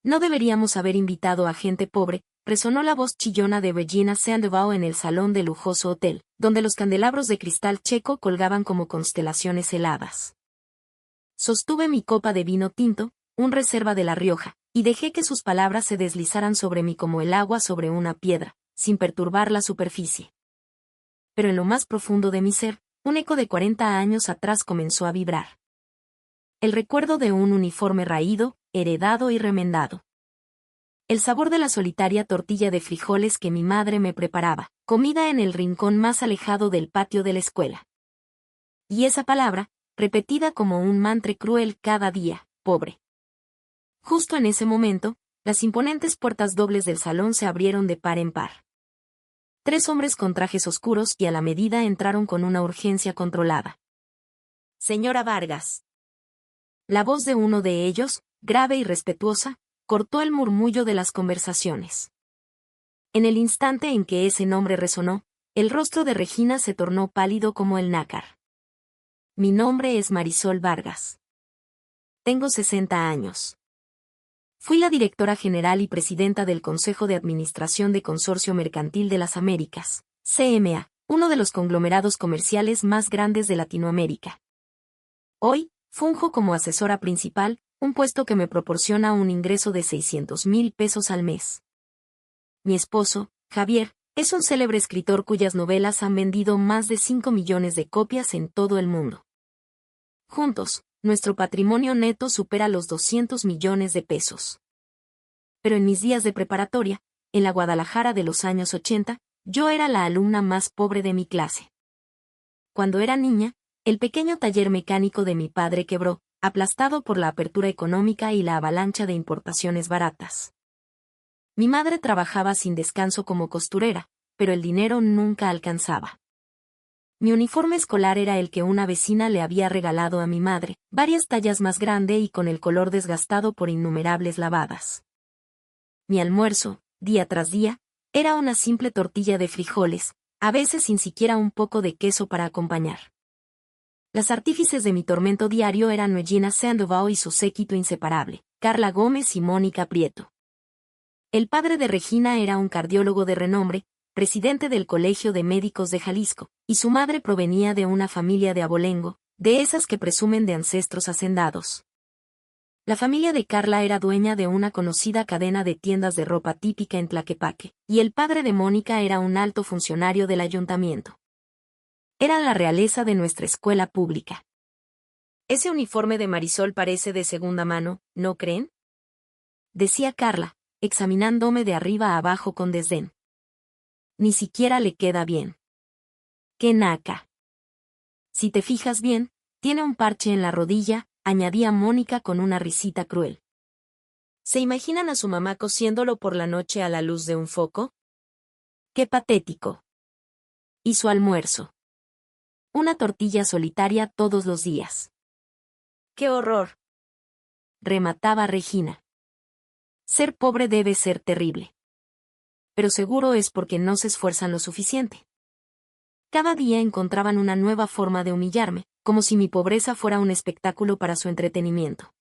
No deberíamos haber invitado a gente pobre, resonó la voz chillona de Regina Sandoval en el salón del lujoso hotel, donde los candelabros de cristal checo colgaban como constelaciones heladas. Sostuve mi copa de vino tinto, un reserva de La Rioja, y dejé que sus palabras se deslizaran sobre mí como el agua sobre una piedra, sin perturbar la superficie. Pero en lo más profundo de mi ser, un eco de 40 años atrás comenzó a vibrar. El recuerdo de un uniforme raído, heredado y remendado. El sabor de la solitaria tortilla de frijoles que mi madre me preparaba, comida en el rincón más alejado del patio de la escuela. Y esa palabra, repetida como un mantra cruel cada día, pobre. Justo en ese momento, las imponentes puertas dobles del salón se abrieron de par en par. 3 hombres con trajes oscuros y a la medida entraron con una urgencia controlada. Señora Vargas. La voz de uno de ellos, grave y respetuosa, cortó el murmullo de las conversaciones. En el instante en que ese nombre resonó, el rostro de Regina se tornó pálido como el nácar. Mi nombre es Marisol Vargas. Tengo 60 años. Fui la directora general y presidenta del Consejo de Administración de Consorcio Mercantil de las Américas, CMA, uno de los conglomerados comerciales más grandes de Latinoamérica. Hoy, funjo como asesora principal, un puesto que me proporciona un ingreso de 600,000 pesos al mes. Mi esposo, Javier, es un célebre escritor cuyas novelas han vendido más de 5 millones de copias en todo el mundo. Juntos, nuestro patrimonio neto supera los 200 millones de pesos. Pero en mis días de preparatoria, en la Guadalajara de los años 80, yo era la alumna más pobre de mi clase. Cuando era niña, el pequeño taller mecánico de mi padre quebró, aplastado por la apertura económica y la avalancha de importaciones baratas. Mi madre trabajaba sin descanso como costurera, pero el dinero nunca alcanzaba. Mi uniforme escolar era el que una vecina le había regalado a mi madre, varias tallas más grande y con el color desgastado por innumerables lavadas. Mi almuerzo, día tras día, era una simple tortilla de frijoles, a veces sin siquiera un poco de queso para acompañar. Las artífices de mi tormento diario eran Regina Sandoval y su séquito inseparable, Carla Gómez y Mónica Prieto. El padre de Regina era un cardiólogo de renombre, presidente del Colegio de Médicos de Jalisco, y su madre provenía de una familia de abolengo, de esas que presumen de ancestros hacendados. La familia de Carla era dueña de una conocida cadena de tiendas de ropa típica en Tlaquepaque, y el padre de Mónica era un alto funcionario del ayuntamiento. Era la realeza de nuestra escuela pública. Ese uniforme de Marisol parece de segunda mano, ¿no creen? Decía Carla, examinándome de arriba a abajo con desdén. Ni siquiera le queda bien. ¡Qué naca! Si te fijas bien, tiene un parche en la rodilla, añadía Mónica con una risita cruel. ¿Se imaginan a su mamá cosiéndolo por la noche a la luz de un foco? ¡Qué patético! Y su almuerzo. Una tortilla solitaria todos los días. ¡Qué horror! Remataba Regina. Ser pobre debe ser terrible. Pero seguro es porque no se esfuerzan lo suficiente. Cada día encontraban una nueva forma de humillarme, como si mi pobreza fuera un espectáculo para su entretenimiento.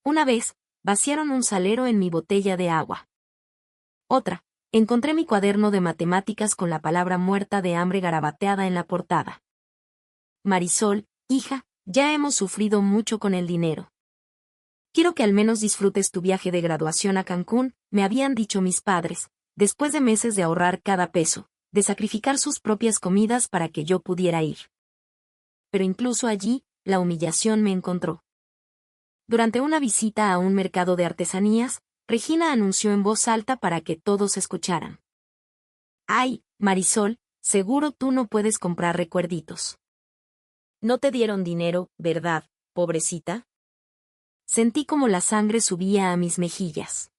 Una vez, vaciaron un salero en mi botella de agua. Otra, encontré mi cuaderno de matemáticas con la palabra muerta de hambre garabateada en la portada. Marisol, hija, ya hemos sufrido mucho con el dinero. Quiero que al menos disfrutes tu viaje de graduación a Cancún, me habían dicho mis padres, después de meses de ahorrar cada peso, de sacrificar sus propias comidas para que yo pudiera ir. Pero incluso allí, la humillación me encontró. Durante una visita a un mercado de artesanías, Regina anunció en voz alta para que todos escucharan. ¡Ay, Marisol, seguro tú no puedes comprar recuerditos! ¿No te dieron dinero, verdad, pobrecita? Sentí como la sangre subía a mis mejillas.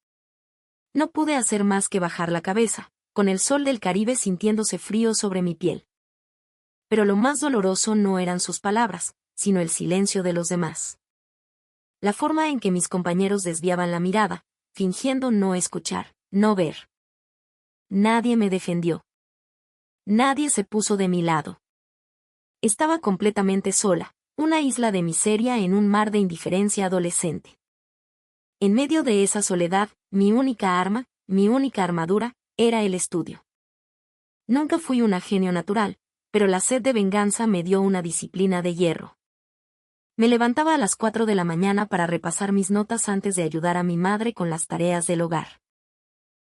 No pude hacer más que bajar la cabeza, con el sol del Caribe sintiéndose frío sobre mi piel. Pero lo más doloroso no eran sus palabras, sino el silencio de los demás. La forma en que mis compañeros desviaban la mirada, fingiendo no escuchar, no ver. Nadie me defendió. Nadie se puso de mi lado. Estaba completamente sola, una isla de miseria en un mar de indiferencia adolescente. En medio de esa soledad, mi única arma, mi única armadura, era el estudio. Nunca fui una genio natural, pero la sed de venganza me dio una disciplina de hierro. Me levantaba a las 4 de la mañana para repasar mis notas antes de ayudar a mi madre con las tareas del hogar.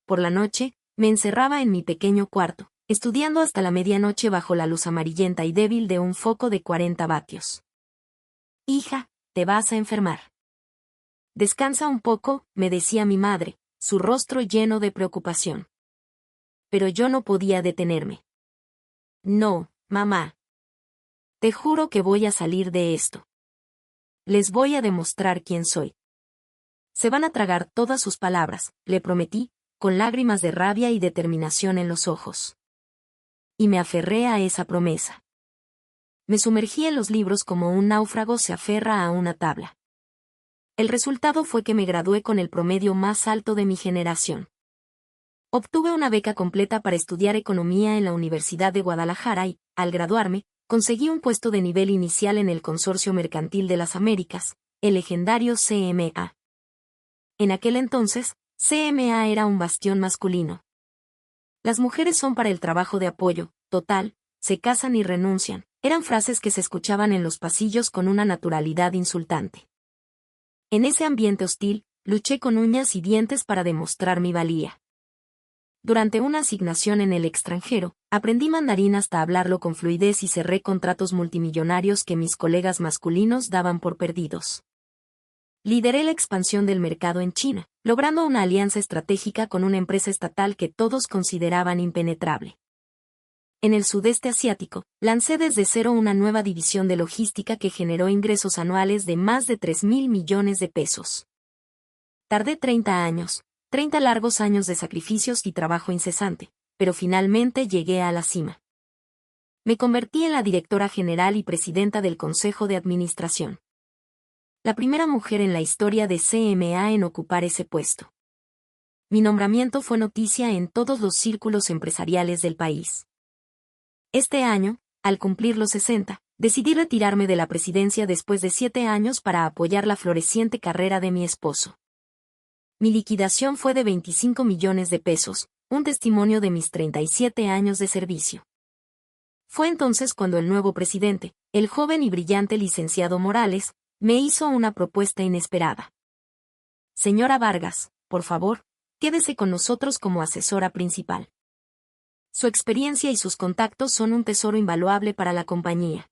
Por la noche, me encerraba en mi pequeño cuarto, estudiando hasta la medianoche bajo la luz amarillenta y débil de un foco de 40 vatios. Hija, te vas a enfermar. Descansa un poco, me decía mi madre, su rostro lleno de preocupación. Pero yo no podía detenerme. No, mamá. Te juro que voy a salir de esto. Les voy a demostrar quién soy. Se van a tragar todas sus palabras, le prometí, con lágrimas de rabia y determinación en los ojos. Y me aferré a esa promesa. Me sumergí en los libros como un náufrago se aferra a una tabla. El resultado fue que me gradué con el promedio más alto de mi generación. Obtuve una beca completa para estudiar economía en la Universidad de Guadalajara y, al graduarme, conseguí un puesto de nivel inicial en el Consorcio Mercantil de las Américas, el legendario CMA. En aquel entonces, CMA era un bastión masculino. Las mujeres son para el trabajo de apoyo, total, se casan y renuncian, eran frases que se escuchaban en los pasillos con una naturalidad insultante. En ese ambiente hostil, luché con uñas y dientes para demostrar mi valía. Durante una asignación en el extranjero, aprendí mandarín hasta hablarlo con fluidez y cerré contratos multimillonarios que mis colegas masculinos daban por perdidos. Lideré la expansión del mercado en China, logrando una alianza estratégica con una empresa estatal que todos consideraban impenetrable. En el sudeste asiático, lancé desde cero una nueva división de logística que generó ingresos anuales de más de 3.000 millones de pesos. Tardé 30 años. 30 largos años de sacrificios y trabajo incesante, pero finalmente llegué a la cima. Me convertí en la directora general y presidenta del Consejo de Administración. La primera mujer en la historia de CMA en ocupar ese puesto. Mi nombramiento fue noticia en todos los círculos empresariales del país. Este año, al cumplir los 60, decidí retirarme de la presidencia después de 7 años para apoyar la floreciente carrera de mi esposo. Mi liquidación fue de 25 millones de pesos, un testimonio de mis 37 años de servicio. Fue entonces cuando el nuevo presidente, el joven y brillante licenciado Morales, me hizo una propuesta inesperada. Señora Vargas, por favor, quédese con nosotros como asesora principal. Su experiencia y sus contactos son un tesoro invaluable para la compañía.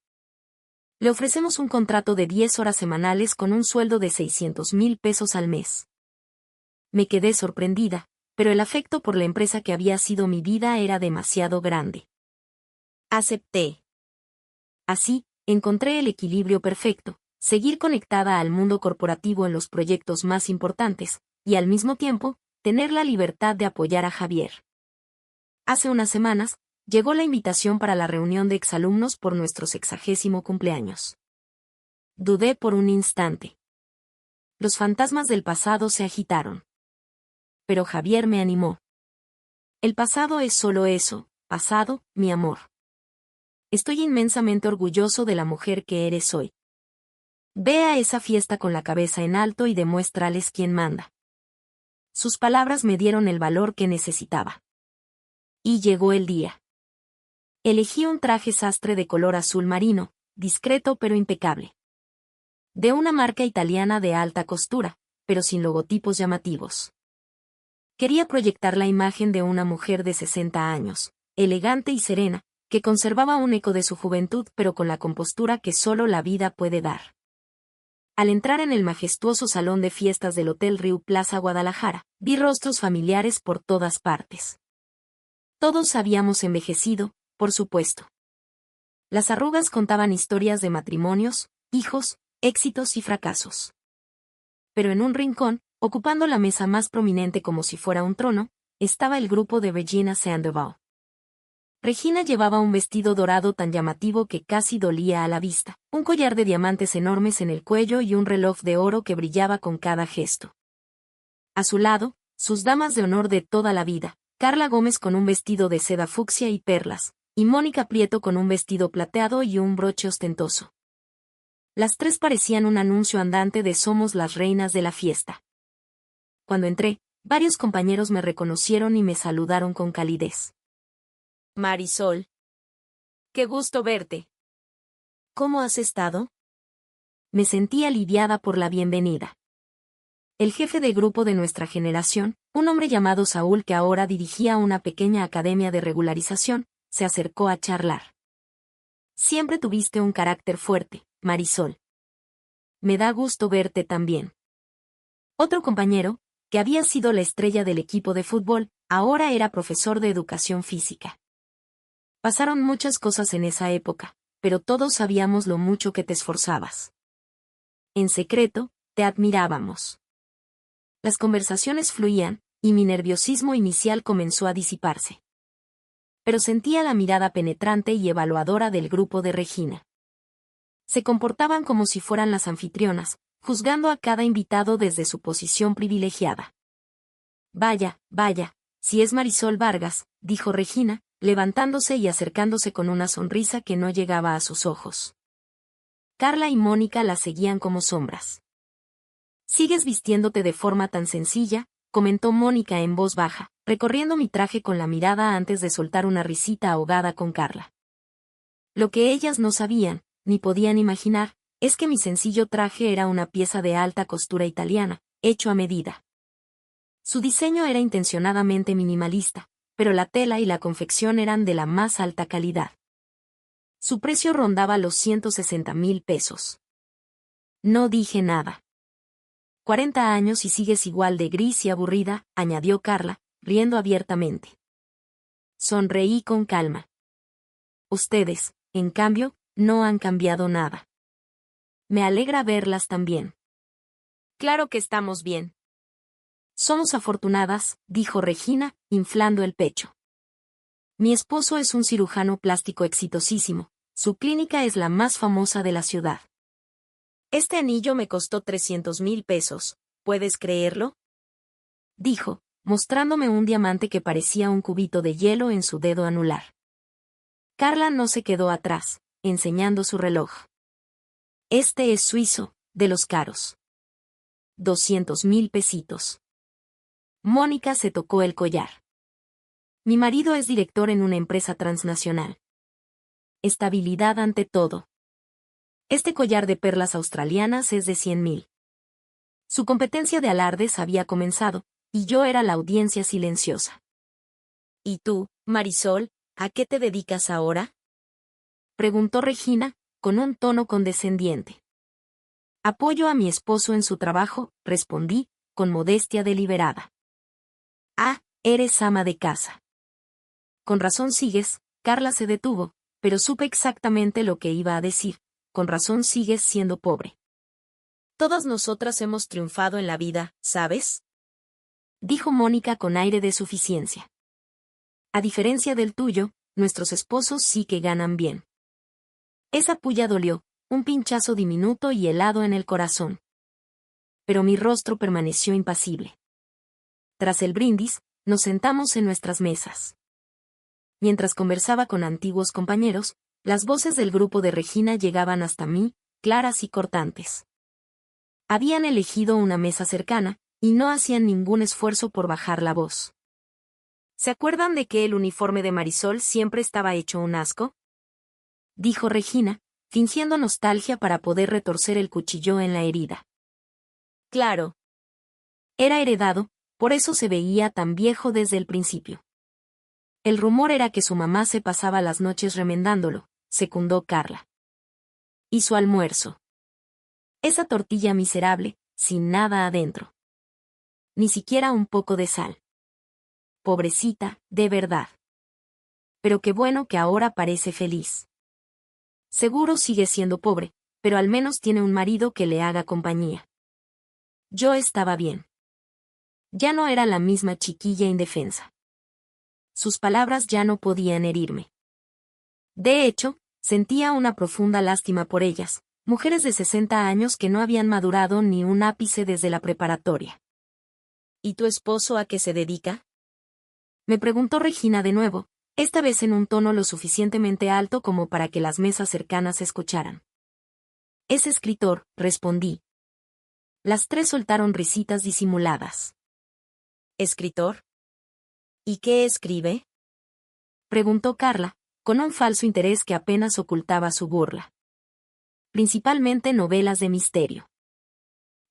Le ofrecemos un contrato de 10 horas semanales con un sueldo de 600,000 pesos al mes. Me quedé sorprendida, pero el afecto por la empresa que había sido mi vida era demasiado grande. Acepté. Así, encontré el equilibrio perfecto, seguir conectada al mundo corporativo en los proyectos más importantes, y al mismo tiempo, tener la libertad de apoyar a Javier. Hace unas semanas, llegó la invitación para la reunión de exalumnos por nuestro 60º cumpleaños. Dudé por un instante. Los fantasmas del pasado se agitaron. Pero Javier me animó. El pasado es solo eso, pasado, mi amor. Estoy inmensamente orgulloso de la mujer que eres hoy. Ve a esa fiesta con la cabeza en alto y demuéstrales quién manda. Sus palabras me dieron el valor que necesitaba. Y llegó el día. Elegí un traje sastre de color azul marino, discreto pero impecable. De una marca italiana de alta costura, pero sin logotipos llamativos. Quería proyectar la imagen de una mujer de 60 años, elegante y serena, que conservaba un eco de su juventud pero con la compostura que solo la vida puede dar. Al entrar en el majestuoso salón de fiestas del Hotel Riu Plaza Guadalajara, vi rostros familiares por todas partes. Todos habíamos envejecido, por supuesto. Las arrugas contaban historias de matrimonios, hijos, éxitos y fracasos. Pero en un rincón, ocupando la mesa más prominente como si fuera un trono, estaba el grupo de Regina Sandoval. Regina llevaba un vestido dorado tan llamativo que casi dolía a la vista, un collar de diamantes enormes en el cuello y un reloj de oro que brillaba con cada gesto. A su lado, sus damas de honor de toda la vida, Carla Gómez con un vestido de seda fucsia y perlas, y Mónica Prieto con un vestido plateado y un broche ostentoso. Las tres parecían un anuncio andante de somos las reinas de la fiesta. Cuando entré, varios compañeros me reconocieron y me saludaron con calidez. Marisol. Qué gusto verte. ¿Cómo has estado? Me sentí aliviada por la bienvenida. El jefe de grupo de nuestra generación, un hombre llamado Saúl que ahora dirigía una pequeña academia de regularización, se acercó a charlar. Siempre tuviste un carácter fuerte, Marisol. Me da gusto verte también. Otro compañero, que había sido la estrella del equipo de fútbol, ahora era profesor de educación física. Pasaron muchas cosas en esa época, pero todos sabíamos lo mucho que te esforzabas. En secreto, te admirábamos. Las conversaciones fluían, y mi nerviosismo inicial comenzó a disiparse. Pero sentía la mirada penetrante y evaluadora del grupo de Regina. Se comportaban como si fueran las anfitrionas, juzgando a cada invitado desde su posición privilegiada. Vaya, si es Marisol Vargas, dijo Regina, levantándose y acercándose con una sonrisa que no llegaba a sus ojos. Carla y Mónica la seguían como sombras. Sigues vistiéndote de forma tan sencilla, comentó Mónica en voz baja, recorriendo mi traje con la mirada antes de soltar una risita ahogada con Carla. Lo que ellas no sabían, ni podían imaginar, es que mi sencillo traje era una pieza de alta costura italiana, hecho a medida. Su diseño era intencionadamente minimalista, pero la tela y la confección eran de la más alta calidad. Su precio rondaba los 160,000 pesos. No dije nada. 40 años y sigues igual de gris y aburrida, añadió Carla, riendo abiertamente. Sonreí con calma. Ustedes, en cambio, no han cambiado nada. Me alegra verlas también. Claro que estamos bien. Somos afortunadas, dijo Regina, inflando el pecho. Mi esposo es un cirujano plástico exitosísimo, su clínica es la más famosa de la ciudad. Este anillo me costó 300,000 pesos, ¿puedes creerlo? Dijo, mostrándome un diamante que parecía un cubito de hielo en su dedo anular. Carla no se quedó atrás, enseñando su reloj. Este es suizo, de los caros. 200,000 pesitos. Mónica se tocó el collar. Mi marido es director en una empresa transnacional. Estabilidad ante todo. Este collar de perlas australianas es de 100,000. Su competencia de alardes había comenzado, y yo era la audiencia silenciosa. ¿Y tú, Marisol, a qué te dedicas ahora? Preguntó Regina, con un tono condescendiente. Apoyo a mi esposo en su trabajo, respondí, con modestia deliberada. Ah, eres ama de casa. Con razón sigues, Carla se detuvo, pero supe exactamente lo que iba a decir, con razón sigues siendo pobre. Todas nosotras hemos triunfado en la vida, ¿sabes? Dijo Mónica con aire de suficiencia. A diferencia del tuyo, nuestros esposos sí que ganan bien. Esa puya dolió, un pinchazo diminuto y helado en el corazón. Pero mi rostro permaneció impasible. Tras el brindis, nos sentamos en nuestras mesas. Mientras conversaba con antiguos compañeros, las voces del grupo de Regina llegaban hasta mí, claras y cortantes. Habían elegido una mesa cercana, y no hacían ningún esfuerzo por bajar la voz. ¿Se acuerdan de que el uniforme de Marisol siempre estaba hecho un asco? Dijo Regina, fingiendo nostalgia para poder retorcer el cuchillo en la herida. Claro. Era heredado, por eso se veía tan viejo desde el principio. El rumor era que su mamá se pasaba las noches remendándolo, secundó Carla. Y su almuerzo. Esa tortilla miserable, sin nada adentro. Ni siquiera un poco de sal. Pobrecita, de verdad. Pero qué bueno que ahora parece feliz. Seguro sigue siendo pobre, pero al menos tiene un marido que le haga compañía. Yo estaba bien. Ya no era la misma chiquilla indefensa. Sus palabras ya no podían herirme. De hecho, sentía una profunda lástima por ellas, mujeres de 60 años que no habían madurado ni un ápice desde la preparatoria. ¿Y tu esposo a qué se dedica? Me preguntó Regina de nuevo, esta vez en un tono lo suficientemente alto como para que las mesas cercanas escucharan. Es escritor, respondí. Las tres soltaron risitas disimuladas. ¿Escritor? ¿Y qué escribe? Preguntó Carla, con un falso interés que apenas ocultaba su burla. Principalmente novelas de misterio.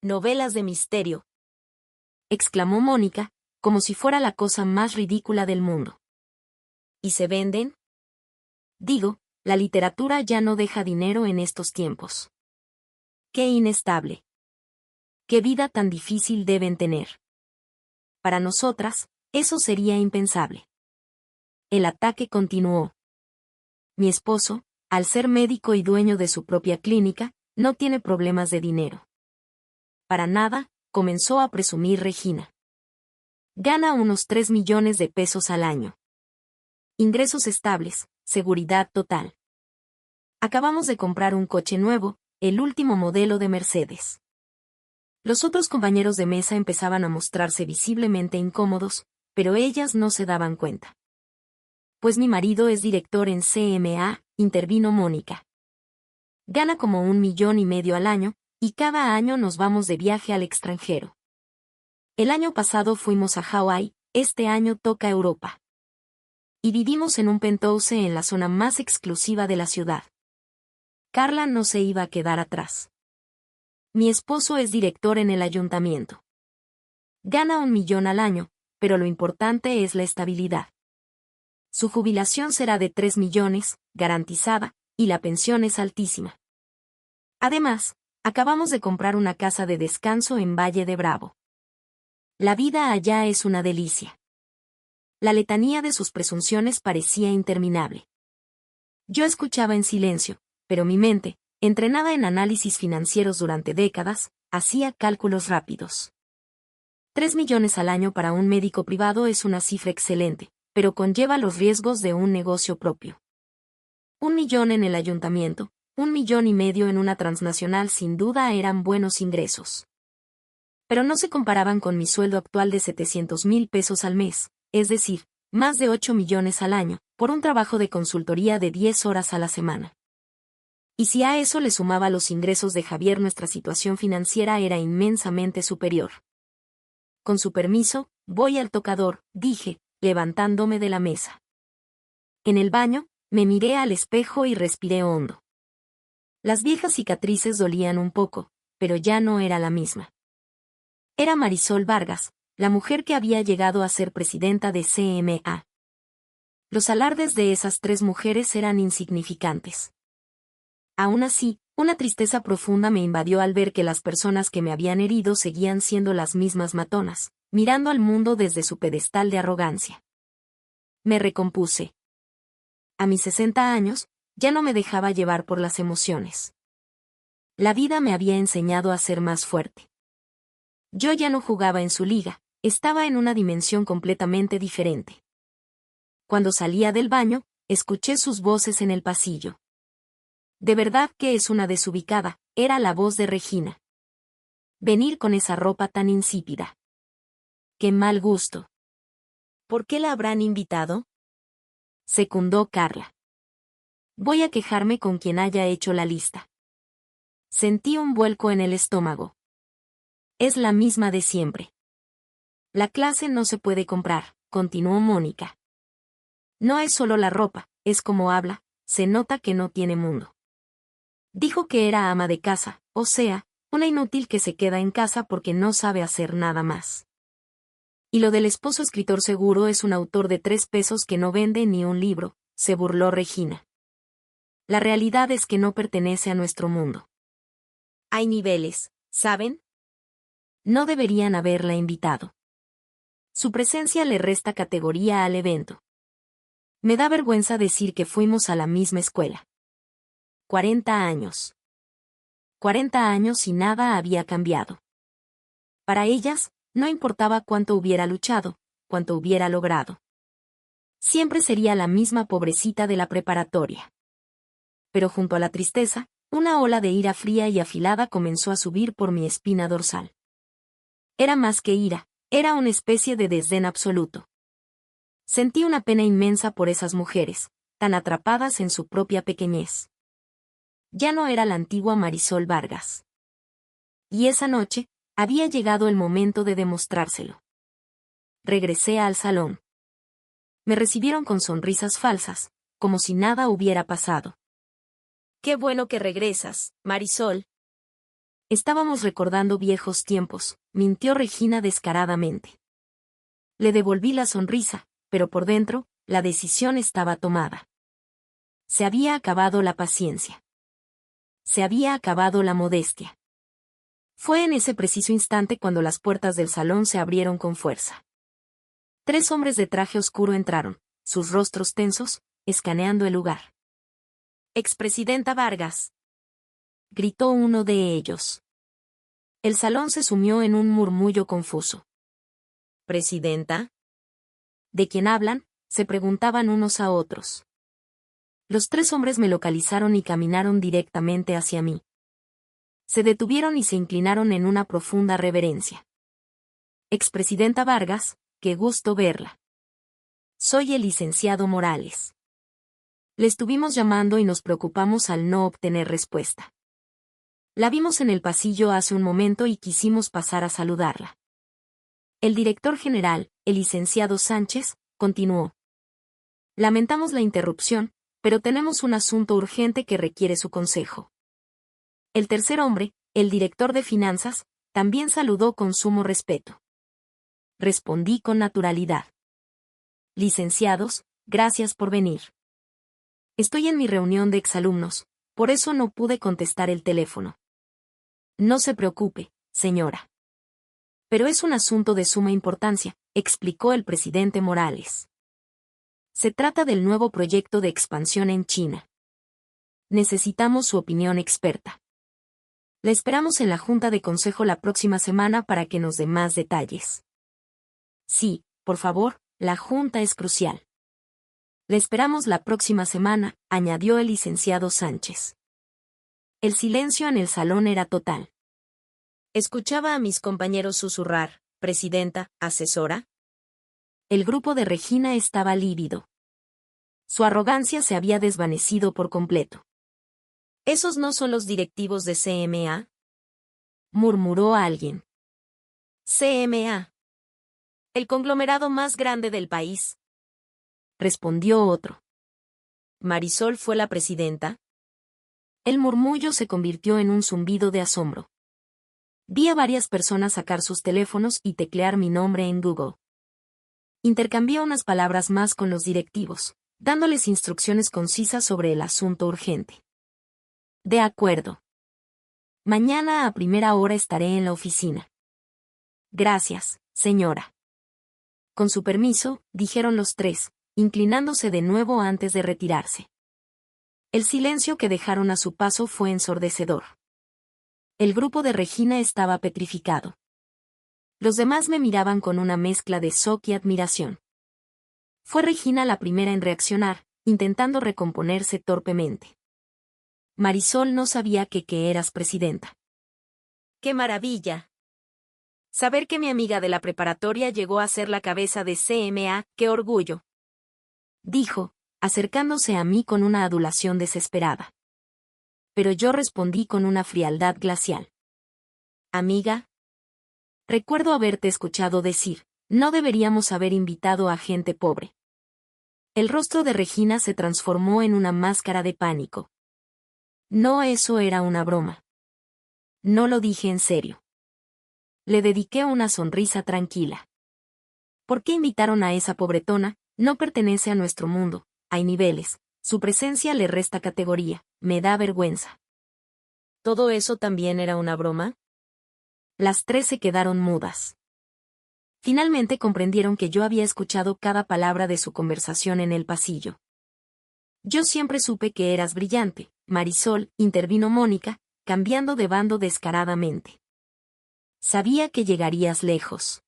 Novelas de misterio, exclamó Mónica, como si fuera la cosa más ridícula del mundo. ¿Y se venden? Digo, la literatura ya no deja dinero en estos tiempos. Qué inestable. Qué vida tan difícil deben tener. Para nosotras, eso sería impensable. El ataque continuó. Mi esposo, al ser médico y dueño de su propia clínica, no tiene problemas de dinero. Para nada, comenzó a presumir Regina. Gana unos 3 millones de pesos al año. Ingresos estables, seguridad total. Acabamos de comprar un coche nuevo, el último modelo de Mercedes. Los otros compañeros de mesa empezaban a mostrarse visiblemente incómodos, pero ellas no se daban cuenta. Pues mi marido es director en CMA, intervino Mónica. Gana como 1,5 millones al año, y cada año nos vamos de viaje al extranjero. El año pasado fuimos a Hawái, este año toca Europa. Y vivimos en un penthouse en la zona más exclusiva de la ciudad. Carla no se iba a quedar atrás. Mi esposo es director en el ayuntamiento. Gana 1 millón al año, pero lo importante es la estabilidad. Su jubilación será de 3 millones, garantizada, y la pensión es altísima. Además, acabamos de comprar una casa de descanso en Valle de Bravo. La vida allá es una delicia. La letanía de sus presunciones parecía interminable. Yo escuchaba en silencio, pero mi mente, entrenada en análisis financieros durante décadas, hacía cálculos rápidos. 3 millones al año para un médico privado es una cifra excelente, pero conlleva los riesgos de un negocio propio. 1 millón en el ayuntamiento, 1,5 millones en una transnacional sin duda eran buenos ingresos. Pero no se comparaban con mi sueldo actual de 700,000 pesos al mes, es decir, más de 8 millones al año, por un trabajo de consultoría de 10 horas a la semana. Y si a eso le sumaba los ingresos de Javier, nuestra situación financiera era inmensamente superior. Con su permiso, voy al tocador, dije, levantándome de la mesa. En el baño, me miré al espejo y respiré hondo. Las viejas cicatrices dolían un poco, pero ya no era la misma. Era Marisol Vargas, la mujer que había llegado a ser presidenta de CMA. Los alardes de esas 3 mujeres eran insignificantes. Aún así, una tristeza profunda me invadió al ver que las personas que me habían herido seguían siendo las mismas matonas, mirando al mundo desde su pedestal de arrogancia. Me recompuse. A mis 60 años, ya no me dejaba llevar por las emociones. La vida me había enseñado a ser más fuerte. Yo ya no jugaba en su liga, estaba en una dimensión completamente diferente. Cuando salía del baño, escuché sus voces en el pasillo. De verdad que es una desubicada, era la voz de Regina. Venir con esa ropa tan insípida. ¡Qué mal gusto! ¿Por qué la habrán invitado? Secundó Carla. Voy a quejarme con quien haya hecho la lista. Sentí un vuelco en el estómago. Es la misma de siempre. La clase no se puede comprar, continuó Mónica. No es solo la ropa, es como habla, se nota que no tiene mundo. Dijo que era ama de casa, o sea, una inútil que se queda en casa porque no sabe hacer nada más. Y lo del esposo escritor seguro es un autor de 3 pesos que no vende ni un libro, se burló Regina. La realidad es que no pertenece a nuestro mundo. Hay niveles, ¿saben? No deberían haberla invitado. Su presencia le resta categoría al evento. Me da vergüenza decir que fuimos a la misma escuela. 40 años. 40 años y nada había cambiado. Para ellas, no importaba cuánto hubiera luchado, cuánto hubiera logrado. Siempre sería la misma pobrecita de la preparatoria. Pero junto a la tristeza, una ola de ira fría y afilada comenzó a subir por mi espina dorsal. Era más que ira, era una especie de desdén absoluto. Sentí una pena inmensa por esas mujeres, tan atrapadas en su propia pequeñez. Ya no era la antigua Marisol Vargas. Y esa noche, había llegado el momento de demostrárselo. regresé al salón. Me recibieron con sonrisas falsas, como si nada hubiera pasado. «Qué bueno que regresas, Marisol». Estábamos recordando viejos tiempos, mintió Regina descaradamente. Le devolví la sonrisa, pero por dentro, la decisión estaba tomada. Se había acabado la paciencia. Se había acabado la modestia. Fue en ese preciso instante cuando las puertas del salón se abrieron con fuerza. 3 hombres de traje oscuro entraron, sus rostros tensos, escaneando el lugar. «Expresidenta Vargas», gritó uno de ellos. El salón se sumió en un murmullo confuso. «¿Presidenta? ¿De quién hablan?», se preguntaban unos a otros. Los 3 hombres me localizaron y caminaron directamente hacia mí. Se detuvieron y se inclinaron en una profunda reverencia. «Expresidenta Vargas, qué gusto verla. Soy el licenciado Morales». Le estuvimos llamando y nos preocupamos al no obtener respuesta. La vimos en el pasillo hace un momento y quisimos pasar a saludarla. El director general, el licenciado Sánchez, continuó. «Lamentamos la interrupción, pero tenemos un asunto urgente que requiere su consejo». El tercer hombre, el director de finanzas, también saludó con sumo respeto. Respondí con naturalidad. «Licenciados, gracias por venir. Estoy en mi reunión de exalumnos, por eso no pude contestar el teléfono». «No se preocupe, señora. Pero es un asunto de suma importancia», explicó el presidente Morales. «Se trata del nuevo proyecto de expansión en China. Necesitamos su opinión experta. La esperamos en la Junta de Consejo la próxima semana para que nos dé más detalles». «Sí, por favor, la Junta es crucial». «La esperamos la próxima semana», añadió el licenciado Sánchez. El silencio en el salón era total. Escuchaba a mis compañeros susurrar, «Presidenta, asesora». El grupo de Regina estaba lívido. Su arrogancia se había desvanecido por completo. «¿Esos no son los directivos de CMA?», murmuró alguien. «CMA. El conglomerado más grande del país», respondió otro. «¿Marisol fue la presidenta?». El murmullo se convirtió en un zumbido de asombro. Vi a varias personas sacar sus teléfonos y teclear mi nombre en Google. Intercambié unas palabras más con los directivos, dándoles instrucciones concisas sobre el asunto urgente. «De acuerdo. Mañana a primera hora estaré en la oficina». «Gracias, señora». «Con su permiso», dijeron los 3, inclinándose de nuevo antes de retirarse. El silencio que dejaron a su paso fue ensordecedor. El grupo de Regina estaba petrificado. Los demás me miraban con una mezcla de shock y admiración. Fue Regina la primera en reaccionar, intentando recomponerse torpemente. «Marisol, no sabía que eras presidenta». «¡Qué maravilla! Saber que mi amiga de la preparatoria llegó a ser la cabeza de CMA, qué orgullo», dijo, acercándose a mí con una adulación desesperada. Pero yo respondí con una frialdad glacial. «Amiga, recuerdo haberte escuchado decir, no deberíamos haber invitado a gente pobre». El rostro de Regina se transformó en una máscara de pánico. «No, eso era una broma. No lo dije en serio». Le dediqué una sonrisa tranquila. «¿Por qué invitaron a esa pobretona? No pertenece a nuestro mundo, hay niveles, su presencia le resta categoría, me da vergüenza». ¿Todo eso también era una broma? Las 3 se quedaron mudas. Finalmente comprendieron que yo había escuchado cada palabra de su conversación en el pasillo. «Yo siempre supe que eras brillante, Marisol», intervino Mónica, cambiando de bando descaradamente. «Sabía que llegarías lejos».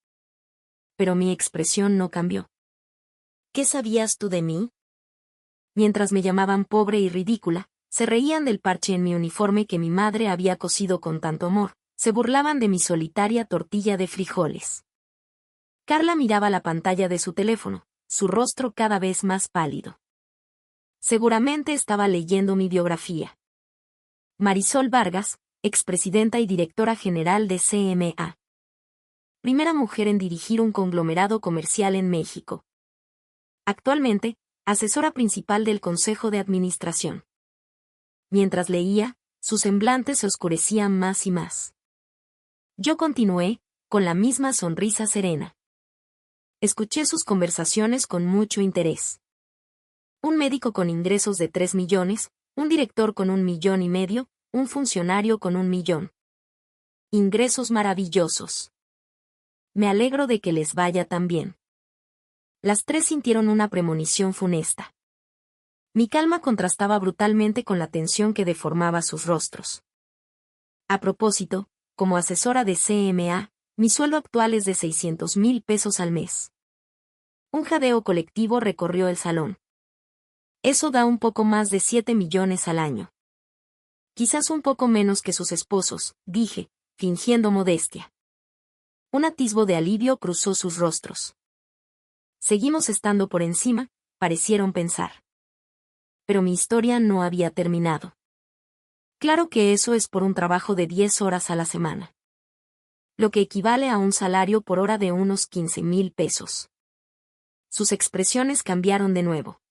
Pero mi expresión no cambió. «¿Qué sabías tú de mí?». Mientras me llamaban pobre y ridícula, se reían del parche en mi uniforme que mi madre había cosido con tanto amor, se burlaban de mi solitaria tortilla de frijoles. Carla miraba la pantalla de su teléfono, su rostro cada vez más pálido. Seguramente estaba leyendo mi biografía. Marisol Vargas, expresidenta y directora general de CMA. primera mujer en dirigir un conglomerado comercial en México. Actualmente, asesora principal del Consejo de Administración. Mientras leía, su semblante se oscurecía más y más. Yo continué, con la misma sonrisa serena. Escuché sus conversaciones con mucho interés. Un médico con ingresos de 3 millones, un director con 1,5 millones, un funcionario con 1 millón. Ingresos maravillosos. Me alegro de que les vaya tan bien. Las tres sintieron una premonición funesta. Mi calma contrastaba brutalmente con la tensión que deformaba sus rostros. A propósito, como asesora de CMA, mi sueldo actual es de 600,000 pesos al mes. Un jadeo colectivo recorrió el salón. Eso da un poco más de 7 millones al año. Quizás un poco menos que sus esposos, dije, fingiendo modestia. Un atisbo de alivio cruzó sus rostros. Seguimos estando por encima, parecieron pensar. Pero mi historia no había terminado. Claro que eso es por un trabajo de 10 horas a la semana. Lo que equivale a un salario por hora de unos 15,000 pesos. Sus expresiones cambiaron de nuevo.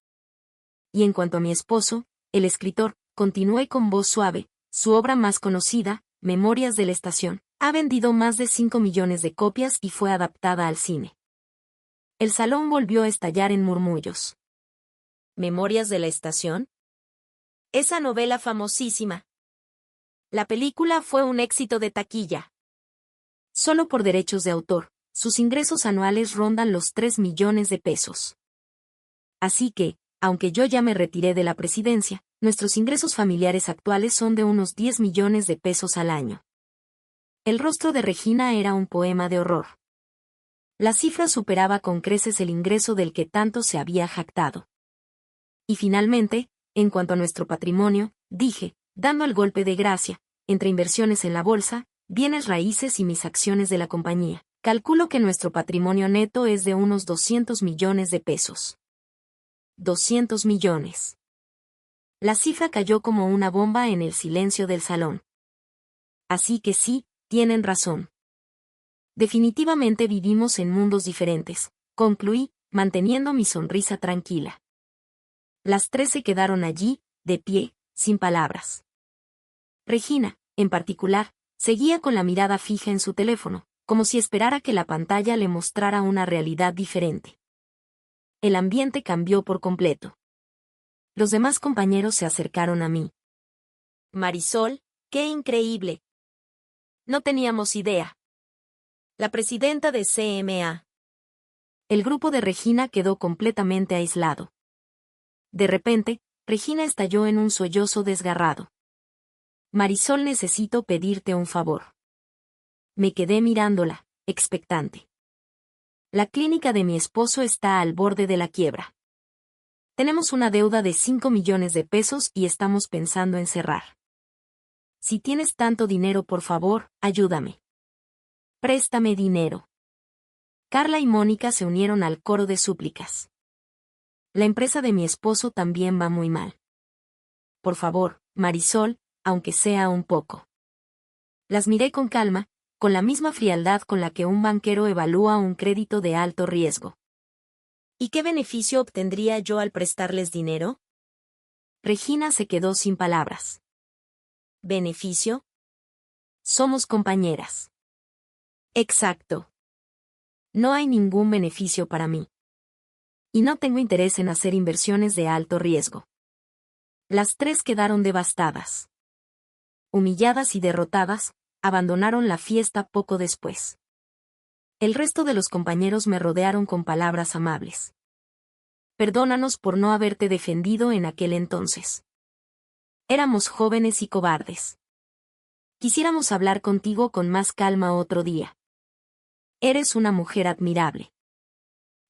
Y en cuanto a mi esposo, el escritor, continué con voz suave, su obra más conocida, Memorias de la Estación, ha vendido más de 5 millones de copias y fue adaptada al cine. El salón volvió a estallar en murmullos. ¿Memorias de la Estación? Esa novela famosísima. La película fue un éxito de taquilla. Solo por derechos de autor, sus ingresos anuales rondan los 3 millones de pesos. Así que, aunque yo ya me retiré de la presidencia, nuestros ingresos familiares actuales son de unos 10 millones de pesos al año. El rostro de Regina era un poema de horror. La cifra superaba con creces el ingreso del que tanto se había jactado. Y finalmente, en cuanto a nuestro patrimonio, dije, dando el golpe de gracia, entre inversiones en la bolsa, bienes raíces y mis acciones de la compañía, calculo que nuestro patrimonio neto es de unos 200 millones de pesos. 200 millones. La cifra cayó como una bomba en el silencio del salón. Así que sí, tienen razón. Definitivamente vivimos en mundos diferentes, concluí, manteniendo mi sonrisa tranquila. Las tres se quedaron allí, de pie, sin palabras. Regina, en particular, seguía con la mirada fija en su teléfono, como si esperara que la pantalla le mostrara una realidad diferente. El ambiente cambió por completo. Los demás compañeros se acercaron a mí. Marisol, ¡qué increíble! No teníamos idea. La presidenta de CMA. El grupo de Regina quedó completamente aislado. De repente, Regina estalló en un sollozo desgarrado. Marisol, necesito pedirte un favor. Me quedé mirándola, expectante. La clínica de mi esposo está al borde de la quiebra. Tenemos una deuda de 5 millones de pesos y estamos pensando en cerrar. Si tienes tanto dinero, por favor, ayúdame. Préstame dinero. Carla y Mónica se unieron al coro de súplicas. La empresa de mi esposo también va muy mal. Por favor, Marisol, aunque sea un poco. Las miré con calma, con la misma frialdad con la que un banquero evalúa un crédito de alto riesgo. ¿Y qué beneficio obtendría yo al prestarles dinero? Regina se quedó sin palabras. ¿Beneficio? Somos compañeras. Exacto. No hay ningún beneficio para mí. Y no tengo interés en hacer inversiones de alto riesgo. Las tres quedaron devastadas. Humilladas y derrotadas, abandonaron la fiesta poco después. El resto de los compañeros me rodearon con palabras amables. Perdónanos por no haberte defendido en aquel entonces. Éramos jóvenes y cobardes. Quisiéramos hablar contigo con más calma otro día. Eres una mujer admirable.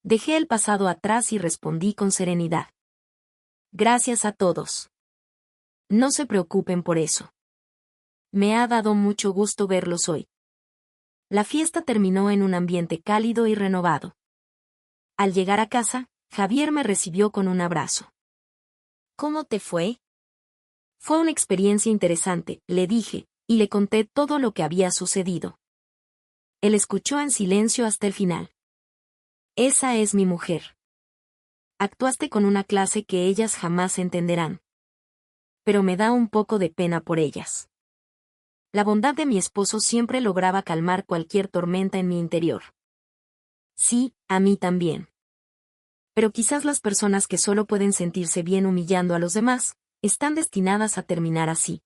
Dejé el pasado atrás y respondí con serenidad. Gracias a todos. No se preocupen por eso. Me ha dado mucho gusto verlos hoy. La fiesta terminó en un ambiente cálido y renovado. Al llegar a casa, Javier me recibió con un abrazo. ¿Cómo te fue? Fue una experiencia interesante, le dije, y le conté todo lo que había sucedido. Él escuchó en silencio hasta el final. Esa es mi mujer. Actuaste con una clase que ellas jamás entenderán. Pero me da un poco de pena por ellas. La bondad de mi esposo siempre lograba calmar cualquier tormenta en mi interior. Sí, a mí también. Pero quizás las personas que solo pueden sentirse bien humillando a los demás, están destinadas a terminar así.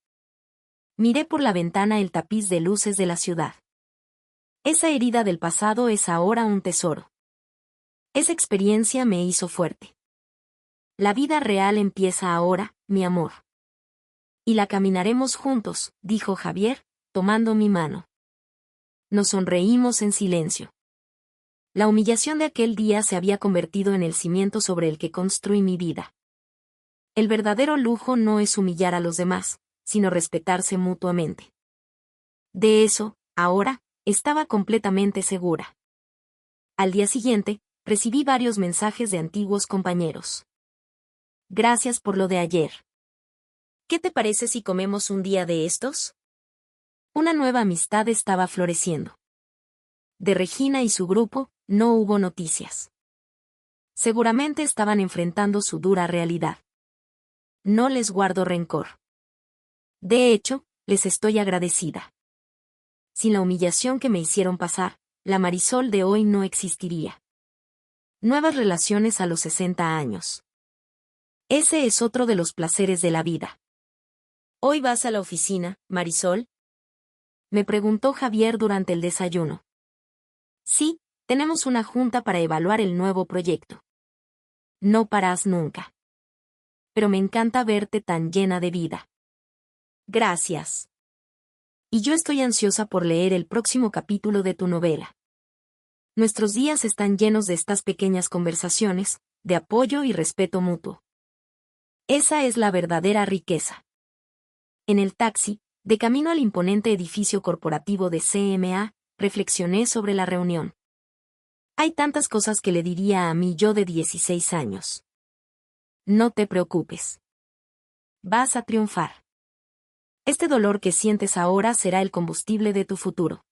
Miré por la ventana el tapiz de luces de la ciudad. Esa herida del pasado es ahora un tesoro. Esa experiencia me hizo fuerte. La vida real empieza ahora, mi amor. Y la caminaremos juntos, dijo Javier, tomando mi mano. Nos sonreímos en silencio. La humillación de aquel día se había convertido en el cimiento sobre el que construí mi vida. El verdadero lujo no es humillar a los demás, sino respetarse mutuamente. De eso, ahora, estaba completamente segura. Al día siguiente, recibí varios mensajes de antiguos compañeros. Gracias por lo de ayer. ¿Qué te parece si comemos un día de estos? Una nueva amistad estaba floreciendo. De Regina y su grupo, no hubo noticias. Seguramente estaban enfrentando su dura realidad. No les guardo rencor. De hecho, les estoy agradecida. Sin la humillación que me hicieron pasar, la Marisol de hoy no existiría. Nuevas relaciones a los 60 años. Ese es otro de los placeres de la vida. ¿Hoy vas a la oficina, Marisol? Me preguntó Javier durante el desayuno. Sí, tenemos una junta para evaluar el nuevo proyecto. No paras nunca. Pero me encanta verte tan llena de vida. Gracias. Y yo estoy ansiosa por leer el próximo capítulo de tu novela. Nuestros días están llenos de estas pequeñas conversaciones, de apoyo y respeto mutuo. Esa es la verdadera riqueza. En el taxi, de camino al imponente edificio corporativo de CMA, reflexioné sobre la reunión. Hay tantas cosas que le diría a mí yo de 16 años. No te preocupes. Vas a triunfar. Este dolor que sientes ahora será el combustible de tu futuro.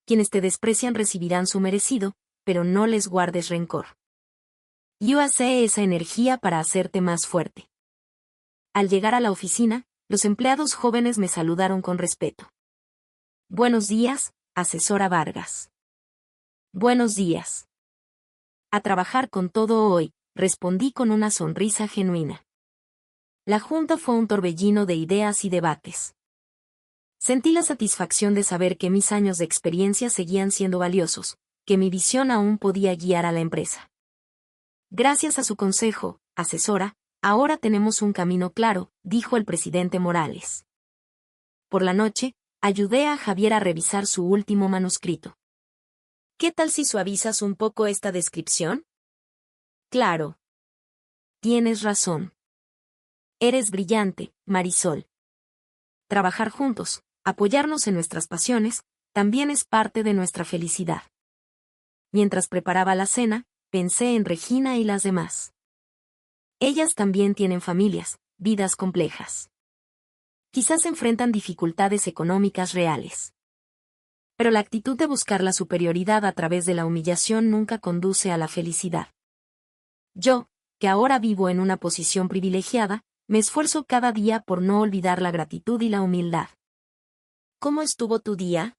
Quienes te desprecian recibirán su merecido, pero no les guardes rencor. Yo usé esa energía para hacerte más fuerte. Al llegar a la oficina, los empleados jóvenes me saludaron con respeto. Buenos días, asesora Vargas. Buenos días. A trabajar con todo hoy, respondí con una sonrisa genuina. La junta fue un torbellino de ideas y debates. Sentí la satisfacción de saber que mis años de experiencia seguían siendo valiosos, que mi visión aún podía guiar a la empresa. Gracias a su consejo, asesora, ahora tenemos un camino claro, dijo el presidente Morales. Por la noche, ayudé a Javier a revisar su último manuscrito. ¿Qué tal si suavizas un poco esta descripción? Claro. Tienes razón. Eres brillante, Marisol. Trabajar juntos, apoyarnos en nuestras pasiones, también es parte de nuestra felicidad. Mientras preparaba la cena, pensé en Regina y las demás. Ellas también tienen familias, vidas complejas. Quizás enfrentan dificultades económicas reales. Pero la actitud de buscar la superioridad a través de la humillación nunca conduce a la felicidad. Yo, que ahora vivo en una posición privilegiada, me esfuerzo cada día por no olvidar la gratitud y la humildad. ¿Cómo estuvo tu día?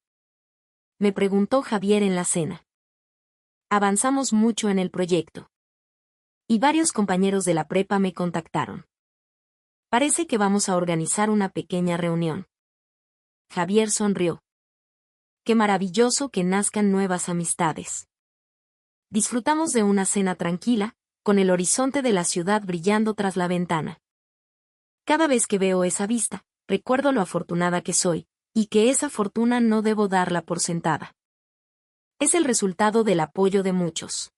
Me preguntó Javier en la cena. Avanzamos mucho en el proyecto. Y varios compañeros de la prepa me contactaron. Parece que vamos a organizar una pequeña reunión. Javier sonrió. Qué maravilloso que nazcan nuevas amistades. Disfrutamos de una cena tranquila, con el horizonte de la ciudad brillando tras la ventana. Cada vez que veo esa vista, recuerdo lo afortunada que soy, y que esa fortuna no debo darla por sentada. Es el resultado del apoyo de muchos.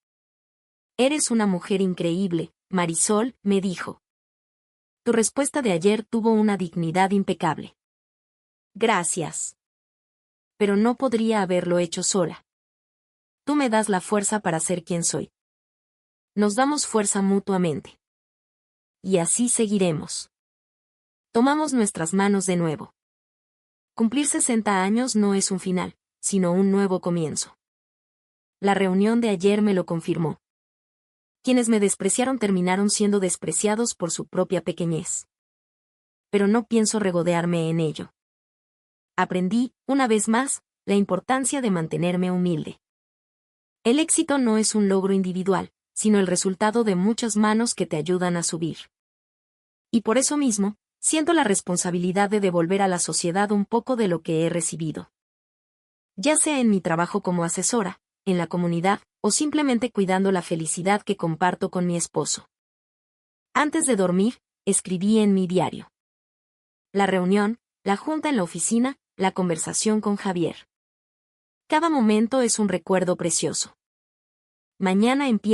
Eres una mujer increíble, Marisol, me dijo. Tu respuesta de ayer tuvo una dignidad impecable. Gracias. Pero no podría haberlo hecho sola. Tú me das la fuerza para ser quien soy. Nos damos fuerza mutuamente. Y así seguiremos. Tomamos nuestras manos de nuevo. Cumplir 60 años no es un final, sino un nuevo comienzo. La reunión de ayer me lo confirmó. Quienes me despreciaron terminaron siendo despreciados por su propia pequeñez. Pero no pienso regodearme en ello. Aprendí, una vez más, la importancia de mantenerme humilde. El éxito no es un logro individual, sino el resultado de muchas manos que te ayudan a subir. Y por eso mismo, siento la responsabilidad de devolver a la sociedad un poco de lo que he recibido. Ya sea en mi trabajo como asesora, en la comunidad, o simplemente cuidando la felicidad que comparto con mi esposo. Antes de dormir, escribí en mi diario. La reunión, la junta en la oficina, la conversación con Javier. Cada momento es un recuerdo precioso. Mañana empiezo